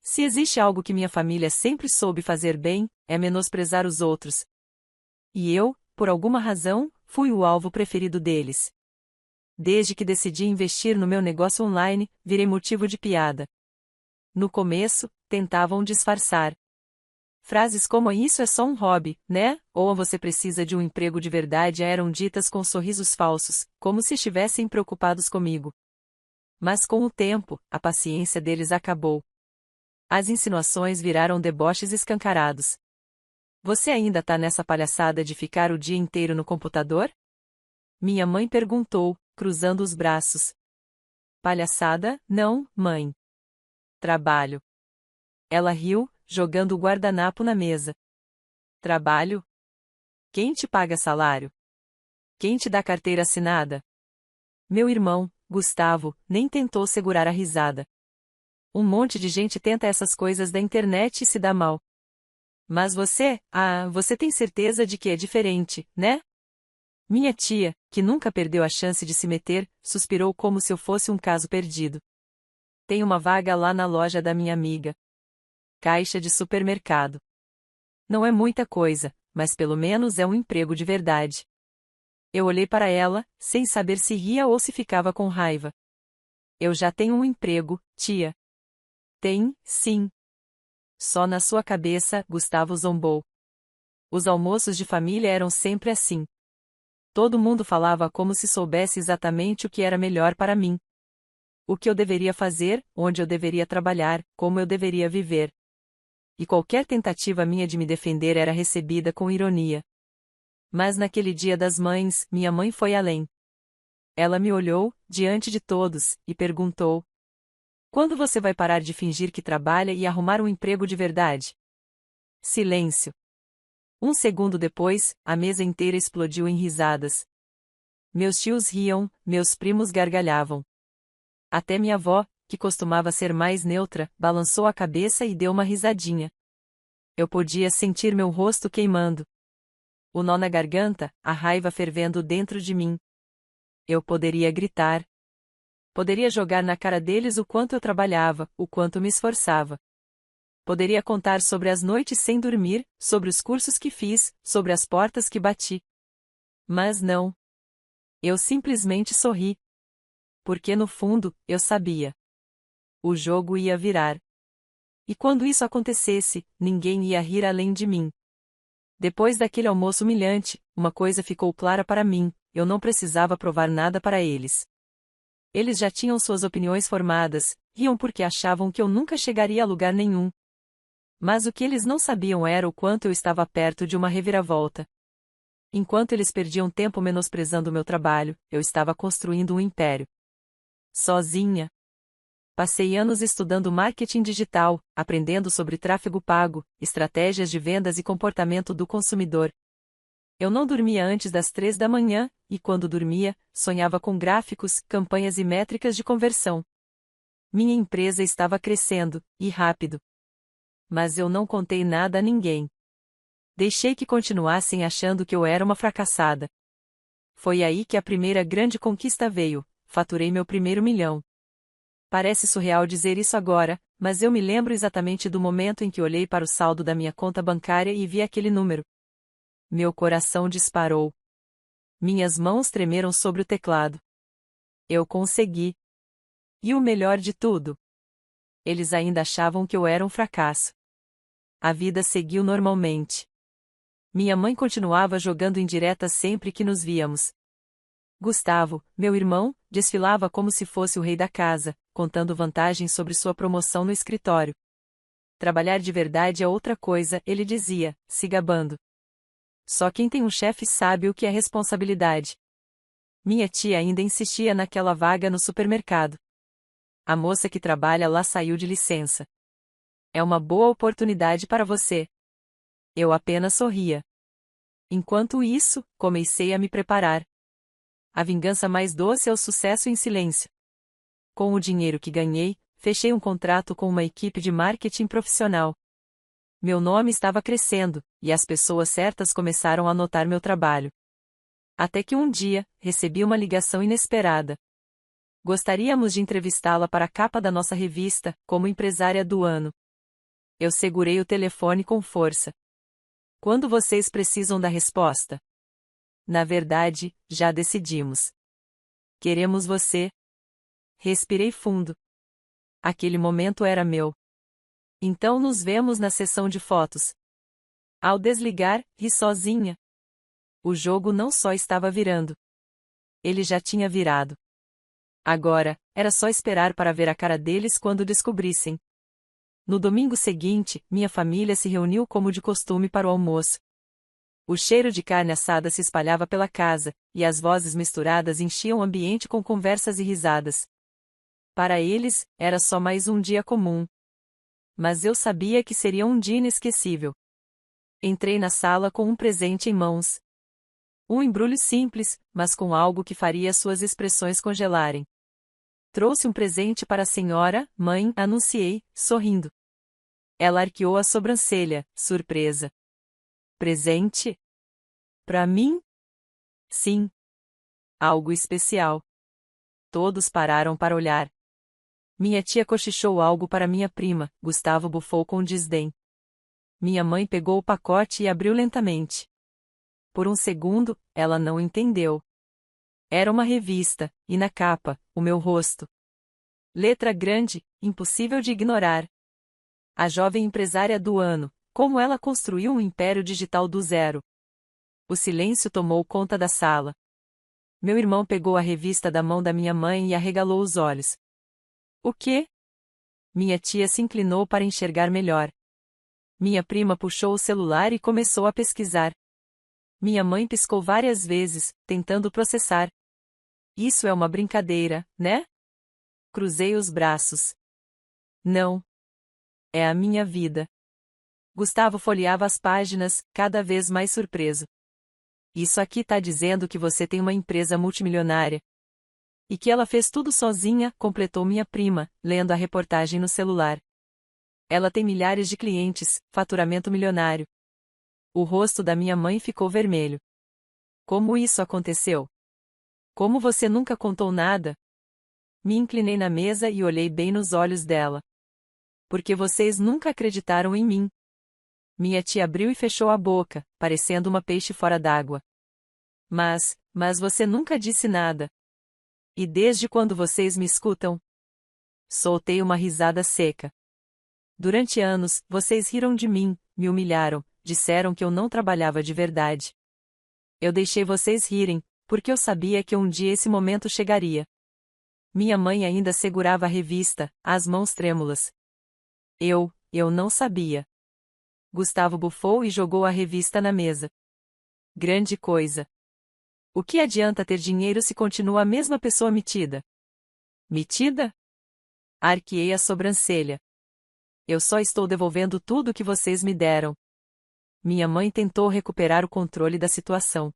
Se existe algo que minha família sempre soube fazer bem, é menosprezar os outros. E eu, por alguma razão, fui o alvo preferido deles. Desde que decidi investir no meu negócio online, virei motivo de piada. No começo, tentavam disfarçar. Frases como "isso é só um hobby, né?" ou "você precisa de um emprego de verdade" eram ditas com sorrisos falsos, como se estivessem preocupados comigo. Mas com o tempo, a paciência deles acabou. As insinuações viraram deboches escancarados. "Você ainda tá nessa palhaçada de ficar o dia inteiro no computador?" Minha mãe perguntou, cruzando os braços. "Palhaçada, não, mãe. Trabalho." Ela riu, jogando o guardanapo na mesa. "Trabalho? Quem te paga salário? Quem te dá carteira assinada?" Meu irmão, Gustavo, nem tentou segurar a risada. "Um monte de gente tenta essas coisas da internet e se dá mal. Mas você tem certeza de que é diferente, né?" Minha tia, que nunca perdeu a chance de se meter, suspirou como se eu fosse um caso perdido. "Tem uma vaga lá na loja da minha amiga. Caixa de supermercado. Não é muita coisa, mas pelo menos é um emprego de verdade." Eu olhei para ela, sem saber se ria ou se ficava com raiva. "Eu já tenho um emprego, tia." "Tem, sim." "Só na sua cabeça", Gustavo zombou. Os almoços de família eram sempre assim. Todo mundo falava como se soubesse exatamente o que era melhor para mim. O que eu deveria fazer, onde eu deveria trabalhar, como eu deveria viver. E qualquer tentativa minha de me defender era recebida com ironia. Mas naquele Dia das Mães, minha mãe foi além. Ela me olhou, diante de todos, e perguntou: "Quando você vai parar de fingir que trabalha e arrumar um emprego de verdade?" Silêncio. Um segundo depois, a mesa inteira explodiu em risadas. Meus tios riam, meus primos gargalhavam. Até minha avó, que costumava ser mais neutra, balançou a cabeça e deu uma risadinha. Eu podia sentir meu rosto queimando. O nó na garganta, a raiva fervendo dentro de mim. Eu poderia gritar. Poderia jogar na cara deles o quanto eu trabalhava, o quanto me esforçava. Poderia contar sobre as noites sem dormir, sobre os cursos que fiz, sobre as portas que bati. Mas não. Eu simplesmente sorri. Porque no fundo, eu sabia. O jogo ia virar. E quando isso acontecesse, ninguém ia rir além de mim. Depois daquele almoço humilhante, uma coisa ficou clara para mim: eu não precisava provar nada para eles. Eles já tinham suas opiniões formadas, riam porque achavam que eu nunca chegaria a lugar nenhum. Mas o que eles não sabiam era o quanto eu estava perto de uma reviravolta. Enquanto eles perdiam tempo menosprezando o meu trabalho, eu estava construindo um império. Sozinha. Passei anos estudando marketing digital, aprendendo sobre tráfego pago, estratégias de vendas e comportamento do consumidor. Eu não dormia antes das 3 da manhã, e quando dormia, sonhava com gráficos, campanhas e métricas de conversão. Minha empresa estava crescendo, e rápido. Mas eu não contei nada a ninguém. Deixei que continuassem achando que eu era uma fracassada. Foi aí que a primeira grande conquista veio: faturei meu primeiro milhão. Parece surreal dizer isso agora, mas eu me lembro exatamente do momento em que olhei para o saldo da minha conta bancária e vi aquele número. Meu coração disparou. Minhas mãos tremeram sobre o teclado. Eu consegui. E o melhor de tudo? Eles ainda achavam que eu era um fracasso. A vida seguiu normalmente. Minha mãe continuava jogando indiretas sempre que nos víamos. Gustavo, meu irmão, desfilava como se fosse o rei da casa, contando vantagens sobre sua promoção no escritório. Trabalhar de verdade é outra coisa, ele dizia, se gabando. Só quem tem um chefe sabe o que é responsabilidade. Minha tia ainda insistia naquela vaga no supermercado. A moça que trabalha lá saiu de licença. É uma boa oportunidade para você. Eu apenas sorria. Enquanto isso, comecei a me preparar. A vingança mais doce é o sucesso em silêncio. Com o dinheiro que ganhei, fechei um contrato com uma equipe de marketing profissional. Meu nome estava crescendo, e as pessoas certas começaram a notar meu trabalho. Até que um dia, recebi uma ligação inesperada. Gostaríamos de entrevistá-la para a capa da nossa revista, como empresária do ano. Eu segurei o telefone com força. Quando vocês precisam da resposta? Na verdade, já decidimos. Queremos você. Respirei fundo. Aquele momento era meu. Então nos vemos na sessão de fotos. Ao desligar, ri sozinha. O jogo não só estava virando. Ele já tinha virado. Agora, era só esperar para ver a cara deles quando descobrissem. No domingo seguinte, minha família se reuniu como de costume para o almoço. O cheiro de carne assada se espalhava pela casa, e as vozes misturadas enchiam o ambiente com conversas e risadas. Para eles, era só mais um dia comum. Mas eu sabia que seria um dia inesquecível. Entrei na sala com um presente em mãos. Um embrulho simples, mas com algo que faria suas expressões congelarem. Trouxe um presente para a senhora, mãe, anunciei, sorrindo. Ela arqueou a sobrancelha, surpresa. Presente? Para mim? Sim. Algo especial. Todos pararam para olhar. Minha tia cochichou algo para minha prima, Gustavo bufou com desdém. Minha mãe pegou o pacote e abriu lentamente. Por um segundo, ela não entendeu. Era uma revista, e na capa, o meu rosto. Letra grande, impossível de ignorar. A jovem empresária do ano, como ela construiu um império digital do zero. O silêncio tomou conta da sala. Meu irmão pegou a revista da mão da minha mãe e arregalou os olhos. O quê? Minha tia se inclinou para enxergar melhor. Minha prima puxou o celular e começou a pesquisar. Minha mãe piscou várias vezes, tentando processar. Isso é uma brincadeira, né? Cruzei os braços. Não. É a minha vida. Gustavo folheava as páginas, cada vez mais surpreso. Isso aqui tá dizendo que você tem uma empresa multimilionária. E que ela fez tudo sozinha, completou minha prima, lendo a reportagem no celular. Ela tem milhares de clientes, faturamento milionário. O rosto da minha mãe ficou vermelho. Como isso aconteceu? Como você nunca contou nada? Me inclinei na mesa e olhei bem nos olhos dela. Porque vocês nunca acreditaram em mim. Minha tia abriu e fechou a boca, parecendo uma peixe fora d'água. Mas você nunca disse nada. E desde quando vocês me escutam? Soltei uma risada seca. Durante anos, vocês riram de mim, me humilharam, disseram que eu não trabalhava de verdade. Eu deixei vocês rirem, porque eu sabia que um dia esse momento chegaria. Minha mãe ainda segurava a revista, as mãos trêmulas. Eu não sabia. Gustavo bufou e jogou a revista na mesa. Grande coisa. O que adianta ter dinheiro se continua a mesma pessoa metida? Metida? Arqueei a sobrancelha. Eu só estou devolvendo tudo o que vocês me deram. Minha mãe tentou recuperar o controle da situação.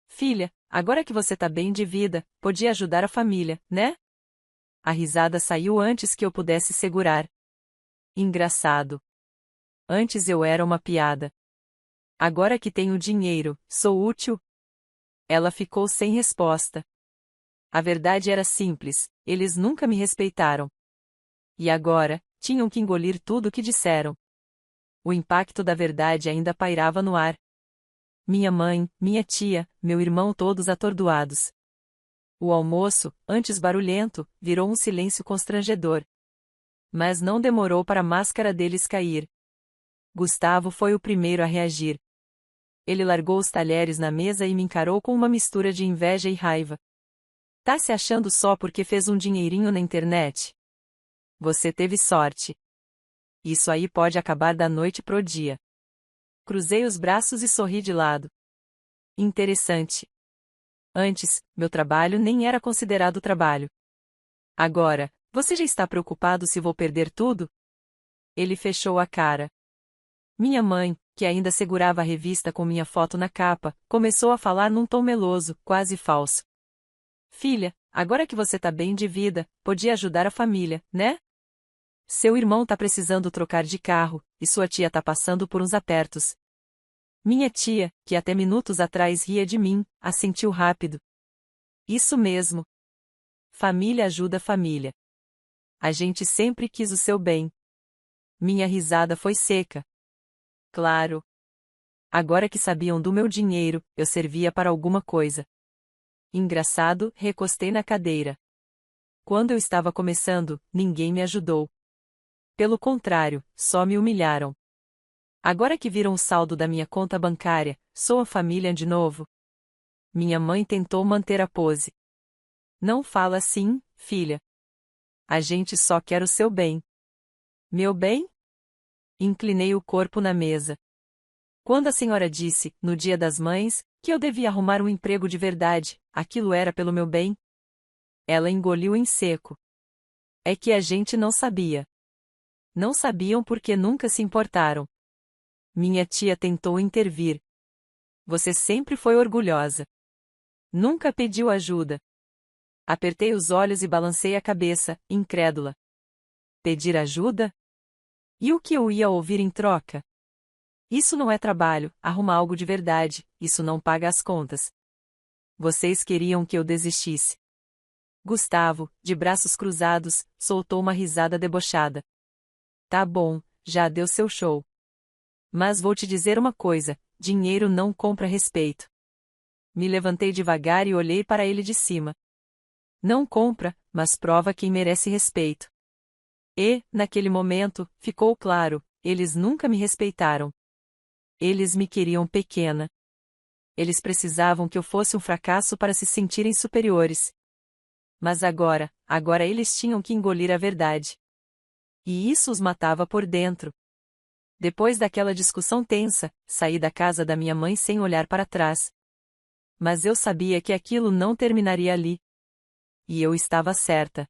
Filha, agora que você tá bem de vida, podia ajudar a família, né? A risada saiu antes que eu pudesse segurar. Engraçado. Antes eu era uma piada. Agora que tenho dinheiro, sou útil? Ela ficou sem resposta. A verdade era simples, eles nunca me respeitaram. E agora, tinham que engolir tudo o que disseram. O impacto da verdade ainda pairava no ar. Minha mãe, minha tia, meu irmão todos atordoados. O almoço, antes barulhento, virou um silêncio constrangedor. Mas não demorou para a máscara deles cair. Gustavo foi o primeiro a reagir. Ele largou os talheres na mesa e me encarou com uma mistura de inveja e raiva. Tá se achando só porque fez um dinheirinho na internet? Você teve sorte. Isso aí pode acabar da noite pro dia. Cruzei os braços e sorri de lado. Interessante. Antes, meu trabalho nem era considerado trabalho. Agora, você já está preocupado se vou perder tudo? Ele fechou a cara. Minha mãe, que ainda segurava a revista com minha foto na capa, começou a falar num tom meloso, quase falso. Filha, agora que você tá bem de vida, podia ajudar a família, né? Seu irmão tá precisando trocar de carro, e sua tia tá passando por uns apertos. Minha tia, que até minutos atrás ria de mim, assentiu rápido. Isso mesmo. Família ajuda família. A gente sempre quis o seu bem. Minha risada foi seca. Claro. Agora que sabiam do meu dinheiro, eu servia para alguma coisa. Engraçado, recostei na cadeira. Quando eu estava começando, ninguém me ajudou. Pelo contrário, só me humilharam. Agora que viram o saldo da minha conta bancária, sou a família de novo. Minha mãe tentou manter a pose. Não fala assim, filha. A gente só quer o seu bem. Meu bem? Inclinei o corpo na mesa. Quando a senhora disse, no Dia das Mães, que eu devia arrumar um emprego de verdade, aquilo era pelo meu bem? Ela engoliu em seco. É que a gente não sabia. Não sabiam porque nunca se importaram. Minha tia tentou intervir. Você sempre foi orgulhosa. Nunca pediu ajuda. Apertei os olhos e balancei a cabeça, incrédula. Pedir ajuda? E o que eu ia ouvir em troca? Isso não é trabalho, arruma algo de verdade, isso não paga as contas. Vocês queriam que eu desistisse. Gustavo, de braços cruzados, soltou uma risada debochada. Tá bom, já deu seu show. Mas vou te dizer uma coisa, dinheiro não compra respeito. Me levantei devagar e olhei para ele de cima. Não compra, mas prova quem merece respeito. E, naquele momento, ficou claro, eles nunca me respeitaram. Eles me queriam pequena. Eles precisavam que eu fosse um fracasso para se sentirem superiores. Mas agora eles tinham que engolir a verdade. E isso os matava por dentro. Depois daquela discussão tensa, saí da casa da minha mãe sem olhar para trás. Mas eu sabia que aquilo não terminaria ali. E eu estava certa.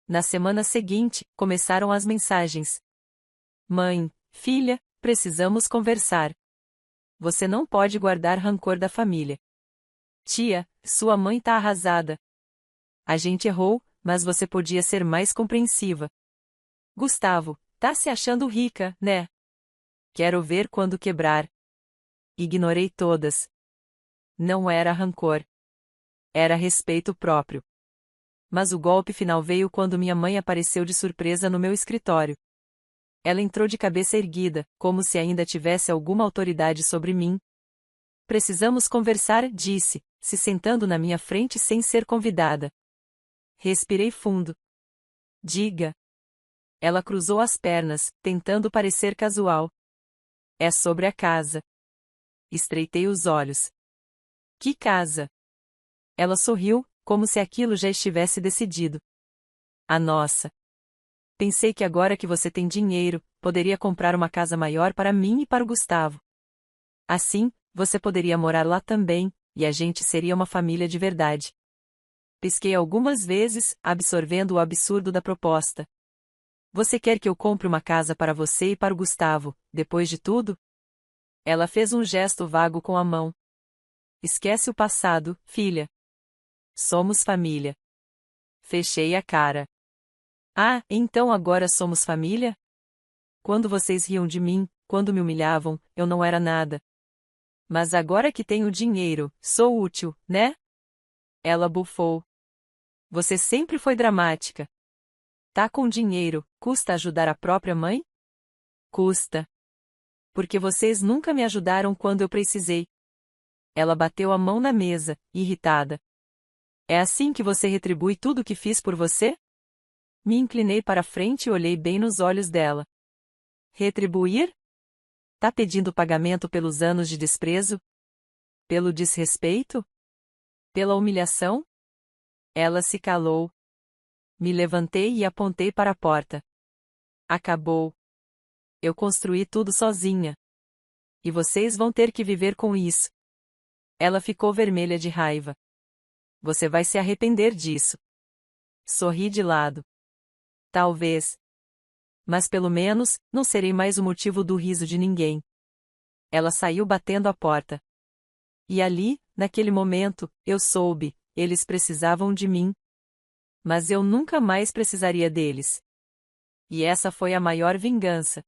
Na semana seguinte, começaram as mensagens. Mãe, filha, precisamos conversar. Você não pode guardar rancor da família. Tia, sua mãe tá arrasada. A gente errou, mas você podia ser mais compreensiva. Gustavo, tá se achando rica, né? Quero ver quando quebrar. Ignorei todas. Não era rancor. Era respeito próprio. Mas o golpe final veio quando minha mãe apareceu de surpresa no meu escritório. Ela entrou de cabeça erguida, como se ainda tivesse alguma autoridade sobre mim. Precisamos conversar, disse, se sentando na minha frente sem ser convidada. Respirei fundo. Diga. Ela cruzou as pernas, tentando parecer casual. É sobre a casa. Estreitei os olhos. Que casa? Ela sorriu, como se aquilo já estivesse decidido. A nossa. Pensei que agora que você tem dinheiro, poderia comprar uma casa maior para mim e para o Gustavo. Assim, você poderia morar lá também, e a gente seria uma família de verdade. Pisquei algumas vezes, absorvendo o absurdo da proposta. Você quer que eu compre uma casa para você e para o Gustavo, depois de tudo? Ela fez um gesto vago com a mão. Esquece o passado, filha. Somos família. Fechei a cara. Ah, então agora somos família? Quando vocês riam de mim, quando me humilhavam, eu não era nada. Mas agora que tenho dinheiro, sou útil, né? Ela bufou. Você sempre foi dramática. Tá com dinheiro, custa ajudar a própria mãe? Custa. Porque vocês nunca me ajudaram quando eu precisei. Ela bateu a mão na mesa, irritada. É assim que você retribui tudo o que fiz por você? Me inclinei para frente e olhei bem nos olhos dela. Retribuir? Tá pedindo pagamento pelos anos de desprezo? Pelo desrespeito? Pela humilhação? Ela se calou. Me levantei e apontei para a porta. Acabou. Eu construí tudo sozinha. E vocês vão ter que viver com isso. Ela ficou vermelha de raiva. Você vai se arrepender disso. Sorri de lado. Talvez. Mas pelo menos, não serei mais o motivo do riso de ninguém. Ela saiu batendo a porta. E ali, naquele momento, eu soube, eles precisavam de mim. Mas eu nunca mais precisaria deles. E essa foi a maior vingança.